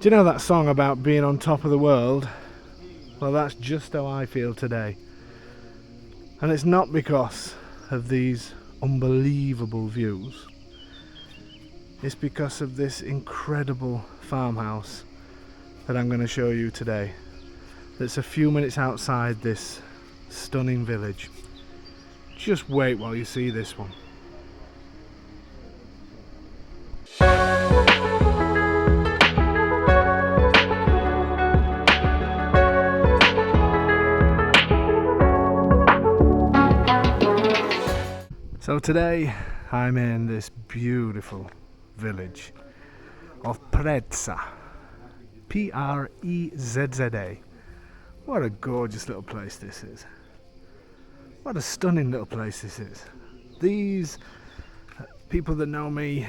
Do you know that song about being on top of the world? Well, that's just how I feel today. And it's not because of these unbelievable views. It's because of this incredible farmhouse that I'm going to show you today. That's a few minutes outside this stunning village. Just wait while you see this one. So today I'm in this beautiful village of Prezza. Prezza. What a gorgeous little place this is. What a stunning little place this is. These people that know me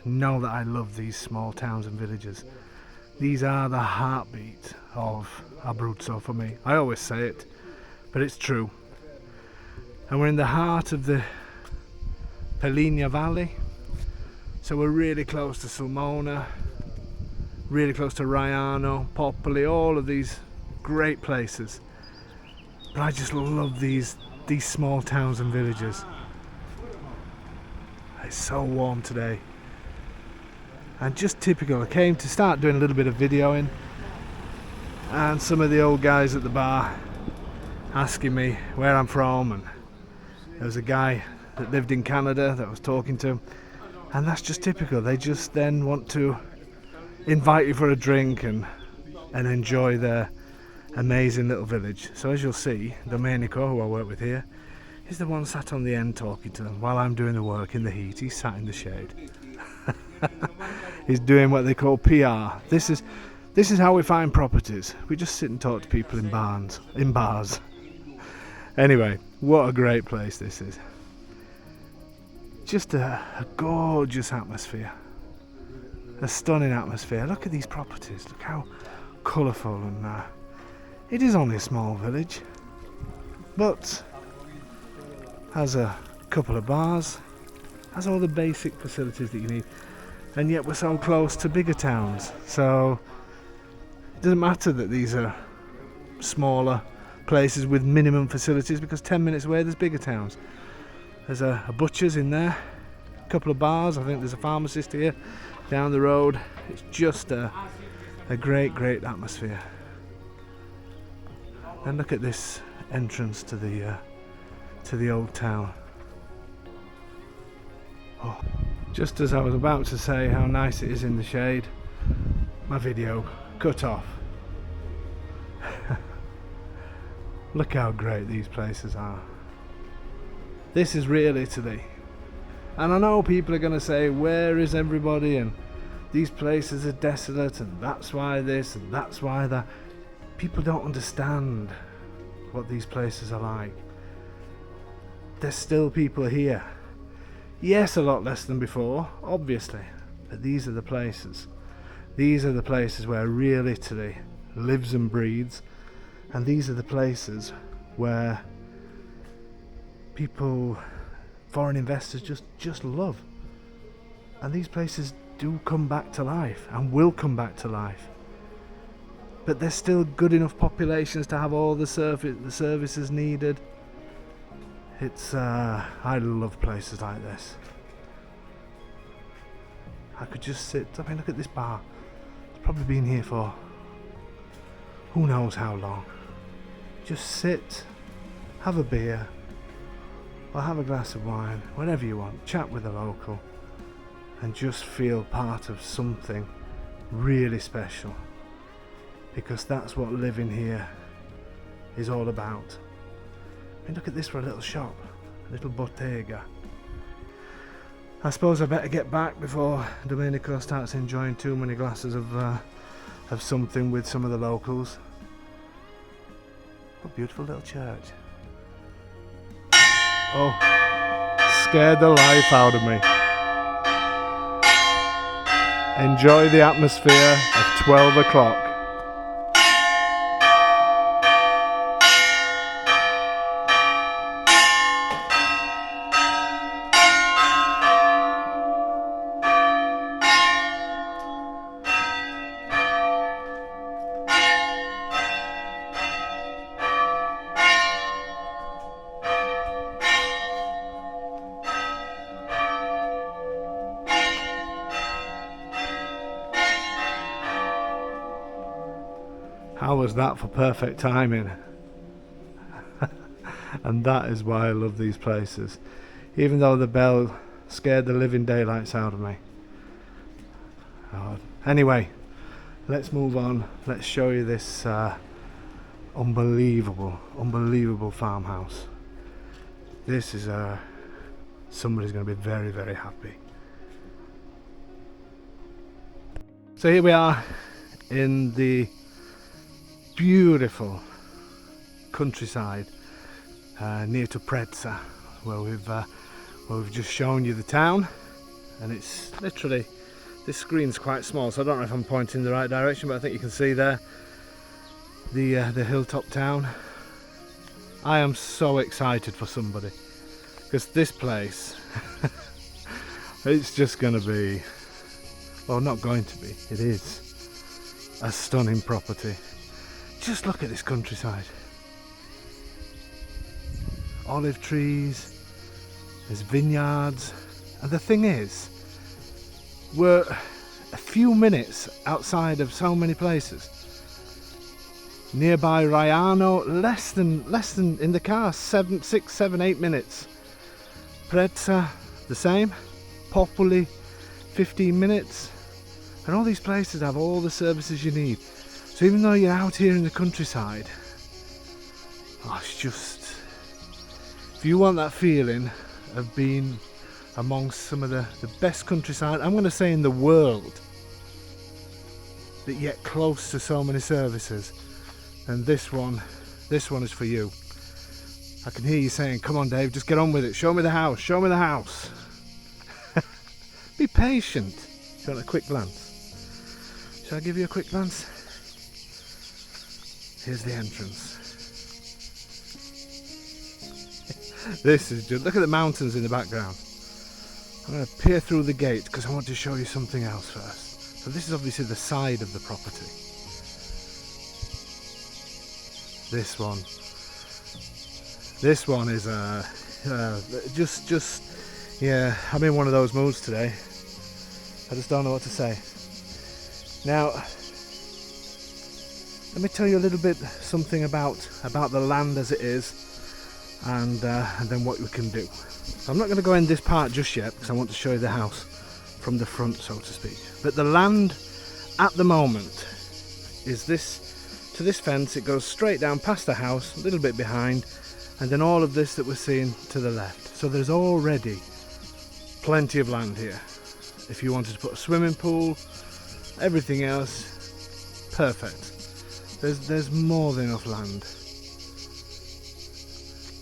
know that I love these small towns and villages. These are the heartbeat of Abruzzo for me. I always say it, but it's true. And we're in the heart of the Valley, so we're really close to Sulmona, really close to Raiano, Popoli, all of these great places. But I just love these small towns and villages. It's so warm today, and just typical. I came to start doing a little bit of videoing, and some of the old guys at the bar asking me where I'm from, and there was a guy that lived in Canada that I was talking to, and that's just typical. They just then want to invite you for a drink and enjoy their amazing little village. So as you'll see, Domenico, who I work with here, is the one sat on the end talking to them while I'm doing the work in the heat. He's sat in the shade. He's doing what they call PR. This is how we find properties. We just sit and talk to people in bars. Anyway, what a great place this is. Just a gorgeous atmosphere, a stunning atmosphere. Look at these properties, look how colourful, and it is only a small village, but has a couple of bars, has all the basic facilities that you need, and yet we're so close to bigger towns, so it doesn't matter that these are smaller places with minimum facilities, because 10 minutes away there's bigger towns. There's a butcher's in there, a couple of bars. I think there's a pharmacist here down the road. It's just a great atmosphere. And look at this entrance to the old town. Oh. Just as I was about to say how nice it is in the shade, my video cut off. Look how great these places are. This is real Italy. And I know people are going to say, where is everybody? And these places are desolate, and that's why this and that's why that. People don't understand what these places are like. There's still people here. Yes, a lot less than before, obviously. But these are the places. These are the places where real Italy lives and breathes. And these are the places where people, foreign investors, just love. And these places do come back to life and will come back to life. But there's still good enough populations to have all the services needed. I love places like this. I could just sit. I mean, look at this bar. It's probably been here for who knows how long. Just sit, have a beer, or have a glass of wine, whatever you want, chat with a local, and just feel part of something really special, because that's what living here is all about. I mean, look at this for a little shop, a little bottega. I suppose I better get back before Domenico starts enjoying too many glasses of something with some of the locals. What a beautiful little church. Oh, scared the life out of me. Enjoy the atmosphere of 12 o'clock. How was that for perfect timing? And that is why I love these places, even though the bell scared the living daylights out of me. Anyway, let's move on. Let's show you this unbelievable farmhouse. This is somebody's going to be very, very happy. So here we are in the beautiful countryside near to Prezza, where we've just shown you the town, and it's literally, this screen's quite small, so I don't know if I'm pointing in the right direction, but I think you can see there the hilltop town. I am so excited for somebody, because this place it's just going to be, well, not going to be, it is a stunning property. Just look at this countryside. Olive trees, there's vineyards, and the thing is, we're a few minutes outside of so many places. Nearby Raiano, less than in the car, 6, 7, 8 minutes. Prezza, the same. Popoli, 15 minutes. And all these places have all the services you need. So even though you're out here in the countryside, it's just, if you want that feeling of being amongst some of the best countryside, I'm going to say in the world, that yet close to so many services, and this one is for you. I can hear you saying, come on Dave, just get on with it, show me the house, show me the house. Be patient. You want a quick glance? Shall I give you a quick glance? Here's the entrance. This is just, look at the mountains in the background. I'm going to peer through the gate because I want to show you something else first. So this is obviously the side of the property. This one is yeah, I'm in one of those moods today. I just don't know what to say. Now, let me tell you a little bit something about the land as it is, and then what we can do. So I'm not going to go in this part just yet because I want to show you the house from the front, so to speak. But the land at the moment is this, to this fence. It goes straight down past the house, a little bit behind, and then all of this that we're seeing to the left. So there's already plenty of land here. If you wanted to put a swimming pool, everything else, perfect. There's more than enough land.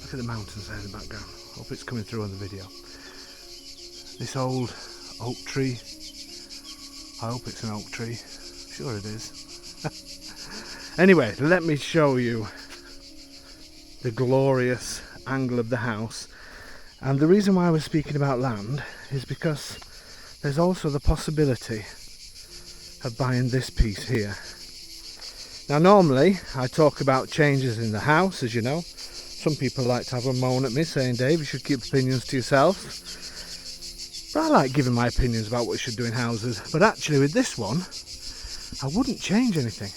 Look at the mountains there in the background. Hope it's coming through on the video. This old oak tree. I hope it's an oak tree. Sure it is. Anyway, let me show you the glorious angle of the house. And the reason why we're speaking about land is because there's also the possibility of buying this piece here. Now normally I talk about changes in the house, as you know. Some people like to have a moan at me saying, Dave, you should keep opinions to yourself. But I like giving my opinions about what you should do in houses. But actually with this one, I wouldn't change anything.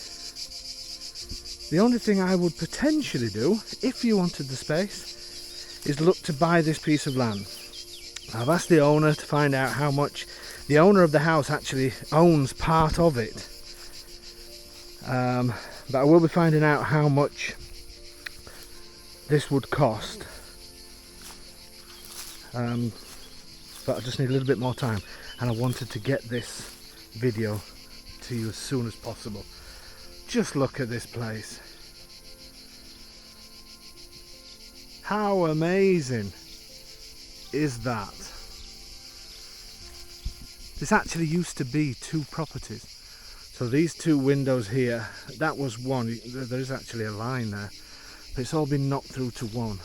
The only thing I would potentially do, if you wanted the space, is look to buy this piece of land. I've asked the owner to find out how much. The owner of the house actually owns part of it. But I will be finding out how much this would cost. But I just need a little bit more time, and I wanted to get this video to you as soon as possible. Just look at this place. How amazing is that? This actually used to be 2 properties. So these 2 windows here, that was one. There is actually a line there, but it's all been knocked through to 1.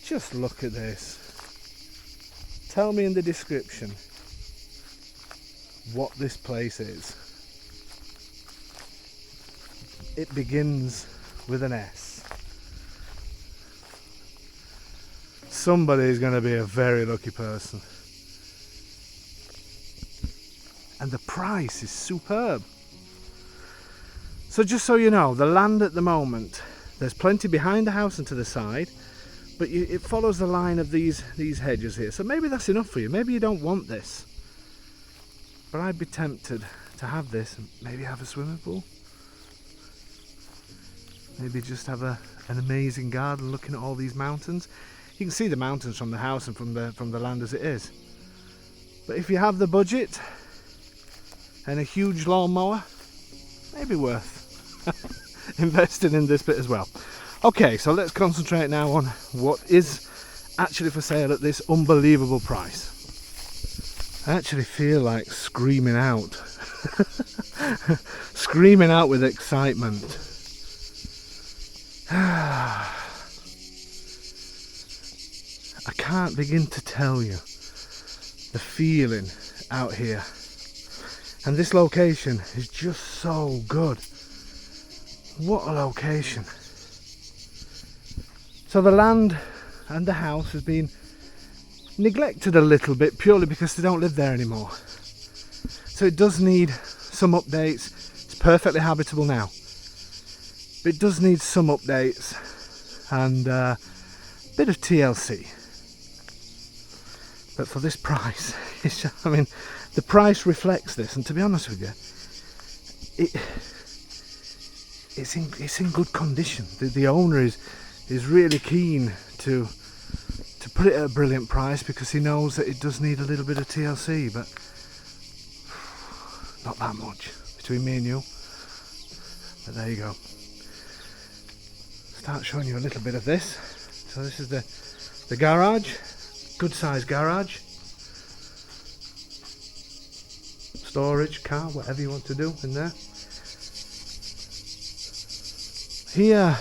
Just look at this. Tell me in the description what this place is. It begins with an S. Somebody is going to be a very lucky person. And the price is superb. So just so you know, the land at the moment, there's plenty behind the house and to the side, but it follows the line of these hedges here. So maybe that's enough for you. Maybe you don't want this. But I'd be tempted to have this and maybe have a swimming pool. Maybe just have an amazing garden looking at all these mountains. You can see the mountains from the house and from the land as it is. But if you have the budget and a huge lawnmower, maybe worth investing in this bit as well. Okay, so let's concentrate now on what is actually for sale at this unbelievable price. I actually feel like screaming out. Screaming out with excitement. I can't begin to tell you the feeling out here. And this location is just so good. What a location. So the land and the house has been neglected a little bit purely because they don't live there anymore. So it does need some updates. It's perfectly habitable now. But it does need some updates and a bit of TLC. But for this price, I mean, the price reflects this. And to be honest with you, it's in good condition. The owner is really keen to put it at a brilliant price because he knows that it does need a little bit of TLC, but not that much between me and you. But there you go. Start showing you a little bit of this. So this is the garage, good sized garage, storage, car, whatever you want to do in there. Here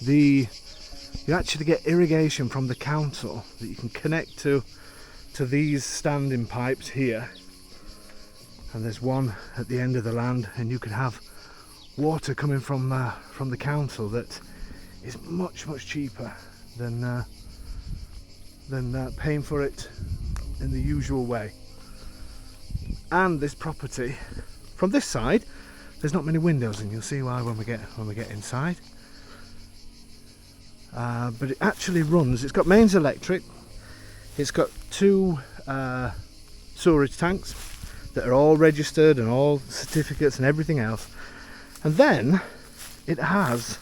you actually get irrigation from the council that you can connect to these standing pipes here, and there's one at the end of the land, and you can have water coming from the council that is much cheaper than paying for it in the usual way. And this property, from this side, there's not many windows, and you'll see why when we get inside. But it actually runs. It's got mains electric. It's got 2 sewerage tanks that are all registered and all certificates and everything else. And then it has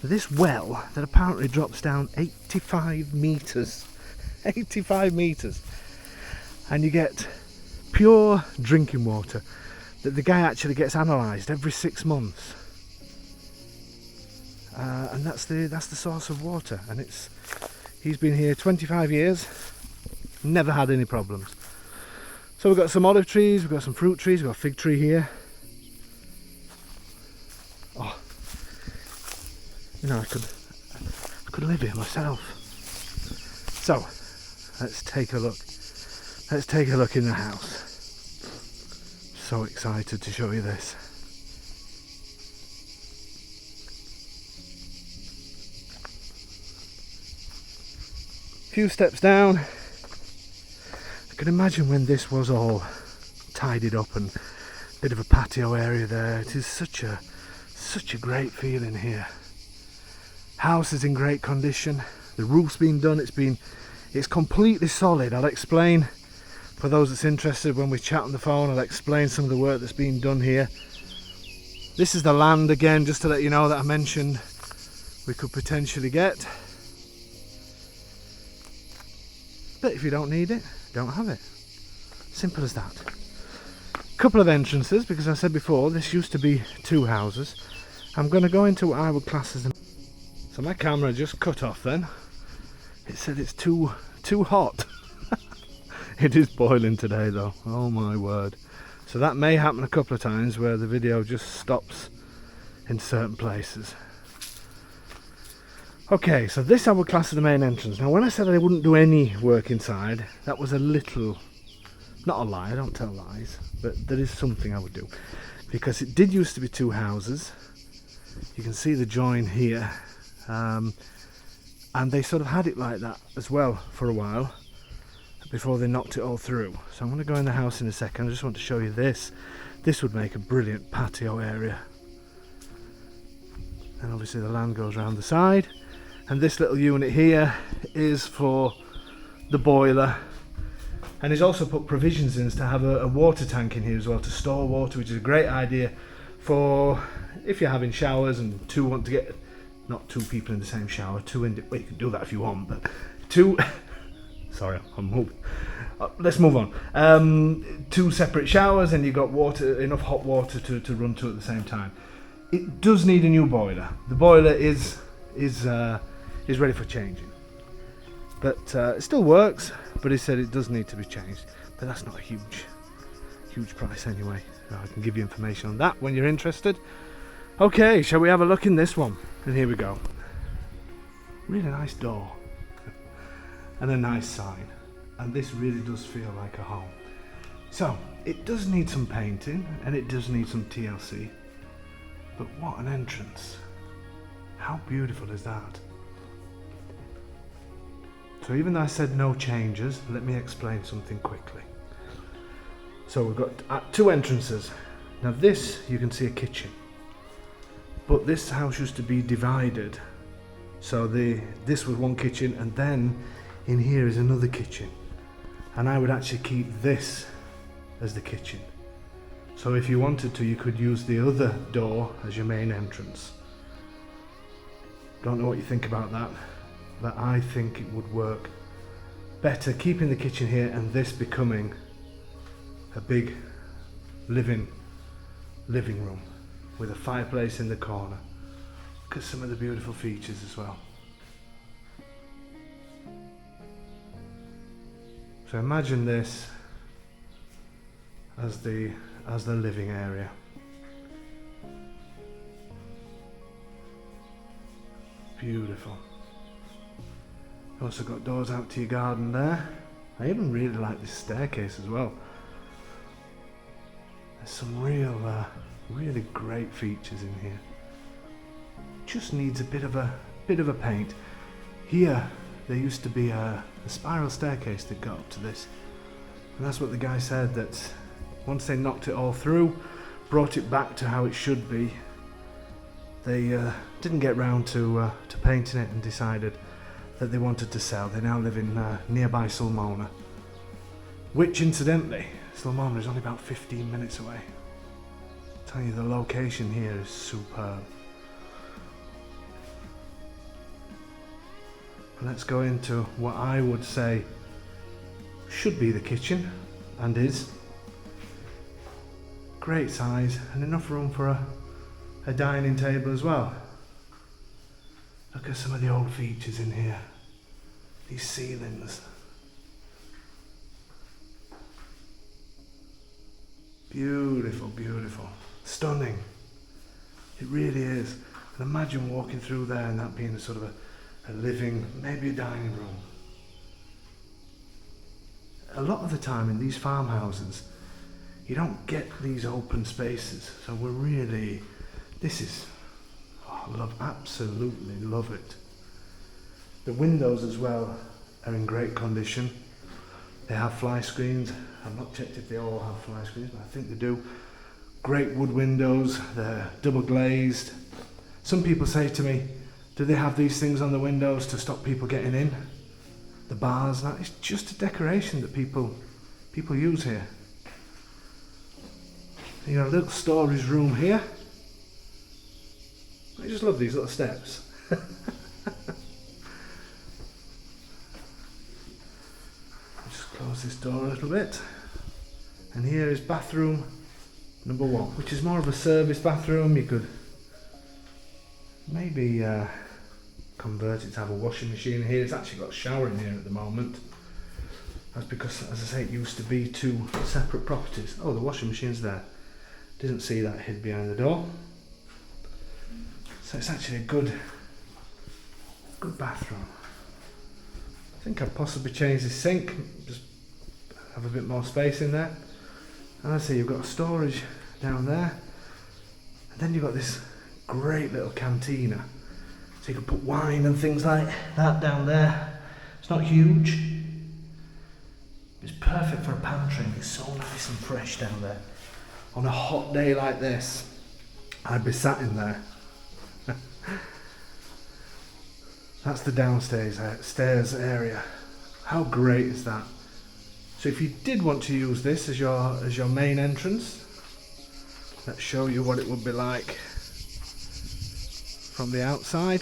this well that apparently drops down 85 meters. 85 meters. And you get pure drinking water that the guy actually gets analysed every 6 months. And that's the source of water, and he's been here 25 years, never had any problems. So we've got some olive trees, we've got some fruit trees, we've got a fig tree here. Oh, you know, I could live here myself. So let's take a look. Let's take a look in the house. So excited to show you this. Few steps down. I can imagine when this was all tidied up and a bit of a patio area there. It is such a great feeling here. House is in great condition. The roof's been done. It's completely solid. I'll explain for those that's interested when we chat on the phone. I'll explain some of the work that's been done here. This is the land again, just to let you know, that I mentioned we could potentially get. But if you don't need it, don't have it. Simple as that. Couple of entrances, because I said before this used to be 2 houses. I'm going to go into what I would class as so my camera just cut off then. It said it's too hot. It is boiling today though, oh my word. So that may happen a couple of times where the video just stops in certain places. Okay, so this I would class as the main entrance. Now when I said I wouldn't do any work inside, that was a little, not a lie, I don't tell lies, but there is something I would do. Because it did used to be 2 houses. You can see the join here. And they sort of had it like that as well for a while before they knocked it all through. So I'm going to go in the house in a second. I just want to show you this. This would make a brilliant patio area. And obviously the land goes around the side. And this little unit here is for the boiler. And he's also put provisions in to have a water tank in here as well to store water, which is a great idea for if you're having showers and two want to get, not two people in the same shower, well, you can do that if you want, but two, sorry, I'm moving. Let's move on. Two separate showers and you've got water, enough hot water to run to at the same time. It does need a new boiler. The boiler is ready for changing. But it still works, but he said it does need to be changed. But that's not a huge price anyway. I can give you information on that when you're interested. Okay, shall we have a look in this one? And here we go. Really nice door. And a nice sign. And this really does feel like a home. So, it does need some painting, and it does need some TLC. But what an entrance. How beautiful is that? So even though I said no changes, let me explain something quickly. So we've got two entrances. Now this, you can see a kitchen. But this house used to be divided. So this was one kitchen, and then in here is another kitchen. And I would actually keep this as the kitchen. So if you wanted to, you could use the other door as your main entrance. Don't know what you think about that, but I think it would work better keeping the kitchen here and this becoming a big living room with a fireplace in the corner. Look at some of the beautiful features as well. So imagine this as the living area. Beautiful. Also got doors out to your garden there. I even really like this staircase as well. There's some really great features in here. Just needs a bit of a paint. Here there used to be a spiral staircase that got up to this, and that's what the guy said, that once they knocked it all through, brought it back to how it should be, they didn't get round to painting it and decided that they wanted to sell. They now live in nearby Sulmona, which incidentally, Sulmona is only about 15 minutes away. I'm telling you, the location here is superb. Let's go into what I would say should be the kitchen, and is. Great size and enough room for a dining table as well. Look at some of the old features in here. These ceilings. Beautiful, beautiful. Stunning. It really is. And imagine walking through there and that being a sort of a living, maybe a dining room. A lot of the time in these farmhouses, you don't get these open spaces. So absolutely love it. The windows as well are in great condition. They have fly screens. I've not checked if they all have fly screens, but I think they do. Great wood windows, they're double glazed. Some people say to me, do they have these things on the windows to stop people getting in? The bars, that is just a decoration that people use here. You got a little storage room here. I just love these little steps. Just close this door a little bit. And here is bathroom number 1, which is more of a service bathroom. You could maybe convert it to have a washing machine here. It's actually got a shower in here at the moment. That's because, as I say, it used to be 2 separate properties. Oh, the washing machine's there. Didn't see that hid behind the door. So it's actually a good bathroom. I think I'd possibly change the sink, just have a bit more space in there. And I see you've got a storage down there. And then you've got this great little cantina. So you can put wine and things like that down there. It's not huge. It's perfect for a pantry. It's so nice and fresh down there. On a hot day like this, I'd be sat in there. That's the downstairs stairs area. How great is that? So if you did want to use this as your main entrance, let's show you what it would be like from the outside.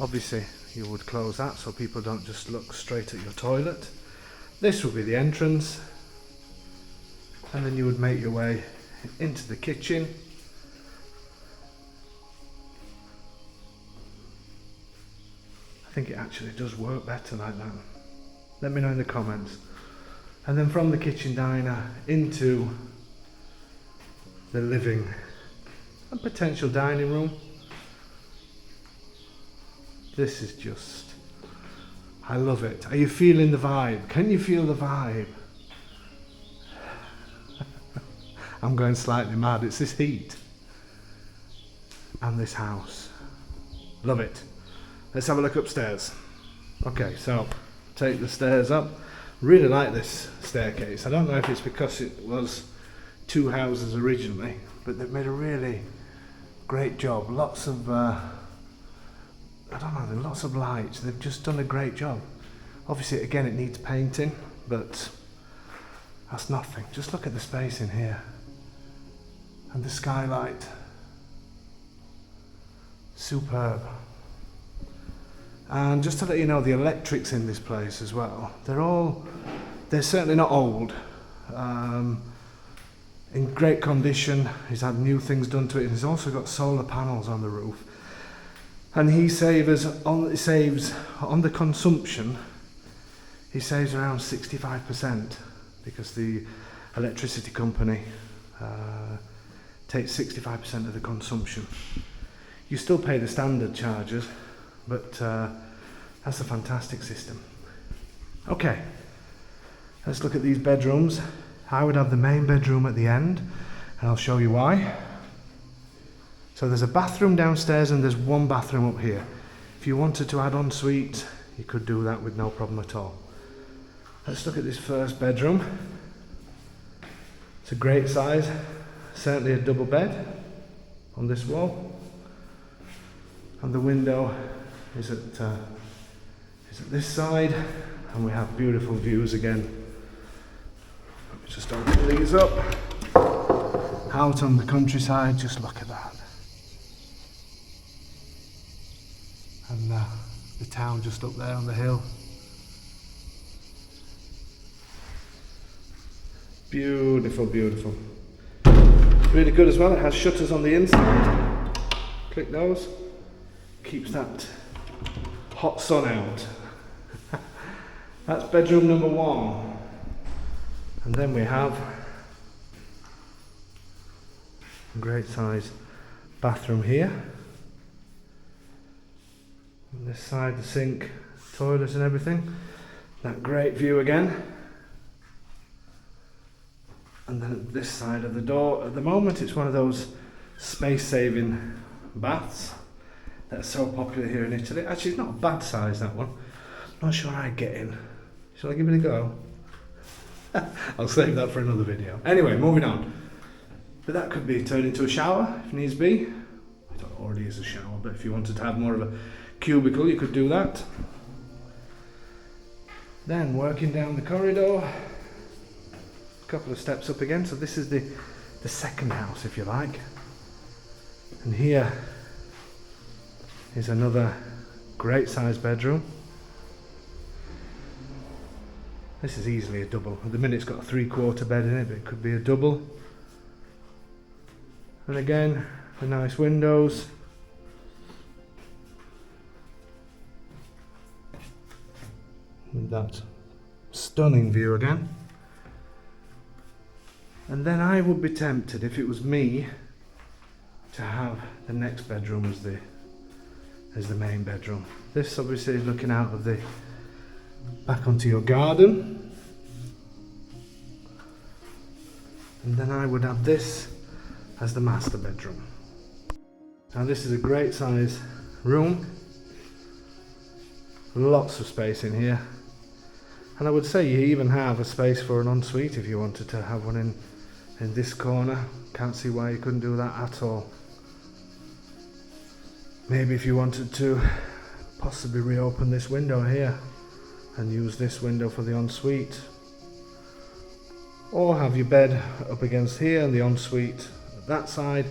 Obviously you would close that so people don't just look straight at your toilet. This would be the entrance, and then you would make your way into the kitchen. I think it actually does work better like that. Let me know in the comments. And then from the kitchen diner into the living and potential dining room. This is just, I love it. Are you feeling the vibe? Can you feel the vibe? I'm going slightly mad. It's this heat and this house. Love it. Let's have a look upstairs. Okay, so take the stairs up. Really like this staircase. I don't know if it's because it was two houses originally, but they've made a really great job. Lots of lots of lights. They've just done a great job. Obviously, again, it needs painting, but that's nothing. Just look at the space in here and the skylight. Superb. And just to let you know, the electrics in this place as well, they're certainly not old. In great condition. He's had new things done to it, and he's also got solar panels on the roof. And he saves on the consumption, he saves around 65%, because the electricity company takes 65% of the consumption. You still pay the standard charges, but that's a fantastic system. Okay, let's look at these bedrooms. I would have the main bedroom at the end, and I'll show you why. So there's a bathroom downstairs and there's one bathroom up here. If you wanted to add en suite, you could do that with no problem at all. Let's look at this first bedroom. It's a great size, certainly a double bed on this wall. And the window is at this side, and we have beautiful views again. Let me just open these up. Out on the countryside, just look at that. And the town just up there on the hill. Beautiful, beautiful. Really good as well. It has shutters on the inside. Click those. Keeps that hot sun out. That's bedroom number one. And then we have a great size bathroom here. On this side, the sink, toilets and everything. That great view again. And then at this side of the door, at the moment it's one of those space-saving baths that's so popular here in Italy. Actually, it's not a bad size, that one. Not sure I'd get in. Shall I give it a go? I'll save that for another video. Anyway, moving on. But that could be turned into a shower if needs be. It already is a shower, but if you wanted to have more of a cubicle, you could do that. Then working down the corridor, a couple of steps up again. So this is the second house, if you like. And here is another great sized bedroom. This is easily a double. At the minute it's got a 3/4 bed in it, but it could be a double. And again, the nice windows. With that stunning view again. And then I would be tempted, if it was me, to have the next bedroom as the main bedroom. This obviously is looking out of the back onto your garden. And then I would have this as the master bedroom. Now this is a great size room. Lots of space in here. And I would say you even have a space for an ensuite if you wanted to have one in this corner. Can't see why you couldn't do that at all. Maybe if you wanted to possibly reopen this window here and use this window for the ensuite, or have your bed up against here and the ensuite at that side.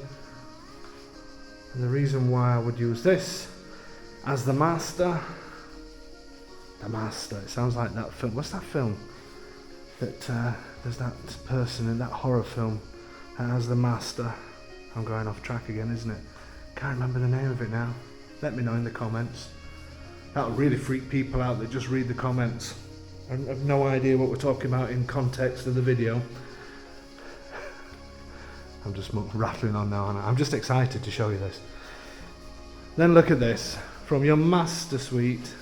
And the reason why I would use this as the master, it sounds like that film. What's that film that there's that person in that horror film that has the master? I'm going off track again, isn't it? Can't remember the name of it now. Let me know in the comments. That'll really freak people out that just read the comments. I have no idea what we're talking about in context of the video. I'm just rattling on now, and I'm just excited to show you this. Then look at this. From your master suite,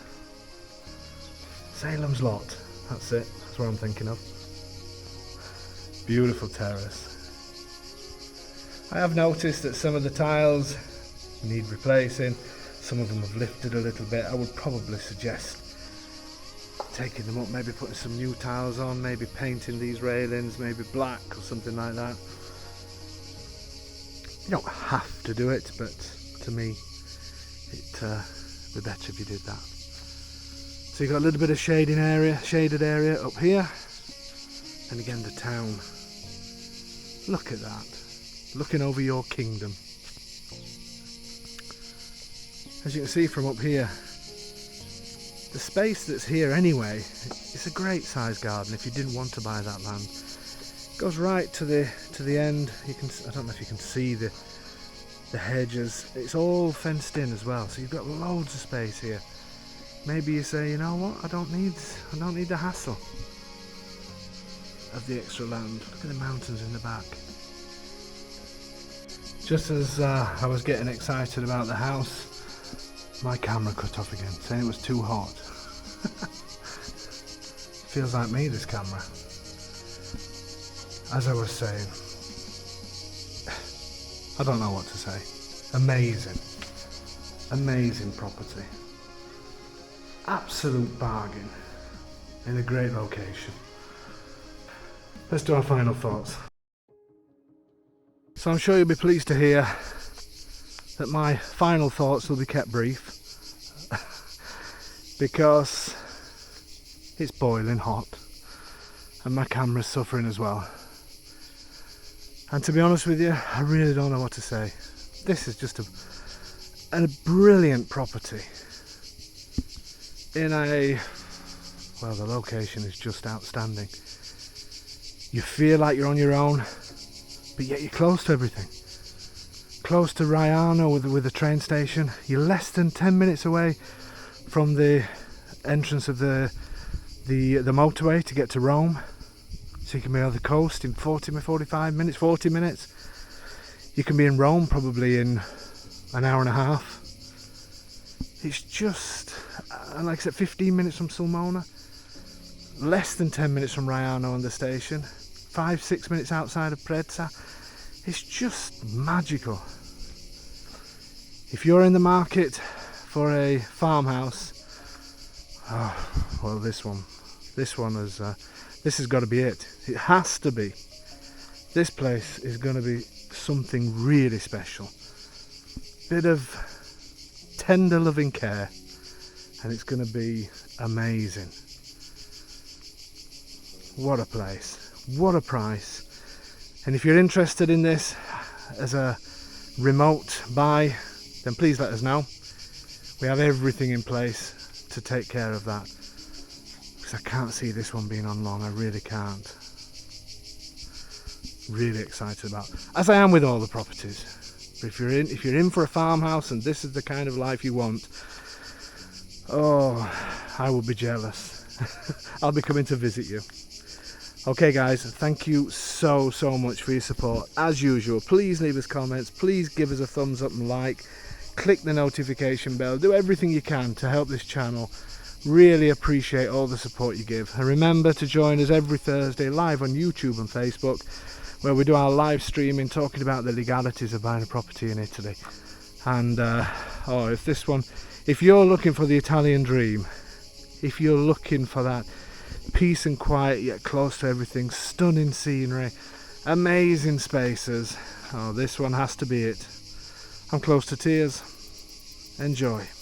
Salem's Lot. That's it. That's what I'm thinking of. Beautiful terrace. I have noticed that some of the tiles need replacing. Some of them have lifted a little bit. I would probably suggest taking them up, maybe putting some new tiles on, maybe painting these railings, maybe black or something like that. You don't have to do it, but to me it'd be better if you did that. So you've got a little bit of shaded area up here, and again the town. Look at that, looking over your kingdom. As you can see from up here, the space that's here anyway, it's a great sized garden if you didn't want to buy that land. It goes right to the end. You can, I don't know if you can see the hedges. It's all fenced in as well, so you've got loads of space here. Maybe you say, you know what, I don't need the hassle of the extra land. Look at the mountains in the back. Just as I was getting excited about the house, my camera cut off again, saying it was too hot. Feels like me, this camera. As I was saying, I don't know what to say. Amazing. Amazing property. Absolute bargain. In a great location. Let's do our final thoughts. So I'm sure you'll be pleased to hear that my final thoughts will be kept brief. Because it's boiling hot and my camera's suffering as well. And to be honest with you, I really don't know what to say. This is just a brilliant property in well, the location is just outstanding. You feel like you're on your own, but yet you're close to everything. Close to Raiano with the train station. You're less than 10 minutes away from the entrance of the motorway to get to Rome. So you can be on the coast in 40 minutes. You can be in Rome probably in an hour and a half. It's just, like I said, 15 minutes from Sulmona. Less than 10 minutes from Raiano on the station. 5-6 minutes outside of Prezza. It's just magical. If you're in the market for a farmhouse, well, this has got to be it. It has to be. This place is going to be something really special. Bit of tender loving care, and it's going to be amazing. What a place, what a price. And if you're interested in this as a remote buy, then please let us know. We have everything in place to take care of that, because I can't see this one being on long. I really can't. Really excited about, as I am with all the properties. But if you're in for a farmhouse and this is the kind of life you want, oh, I will be jealous. I'll be coming to visit you. Okay guys, thank you so much for your support. As usual, please leave us comments, please give us a thumbs up and like, click the notification bell, do everything you can to help this channel. Really appreciate all the support you give. And remember to join us every Thursday live on YouTube and Facebook, where we do our live streaming talking about the legalities of buying a property in Italy. And if you're looking for the Italian dream, if you're looking for that peace and quiet yet close to everything, stunning scenery, amazing spaces, oh, this one has to be it. I'm close to tears. Enjoy.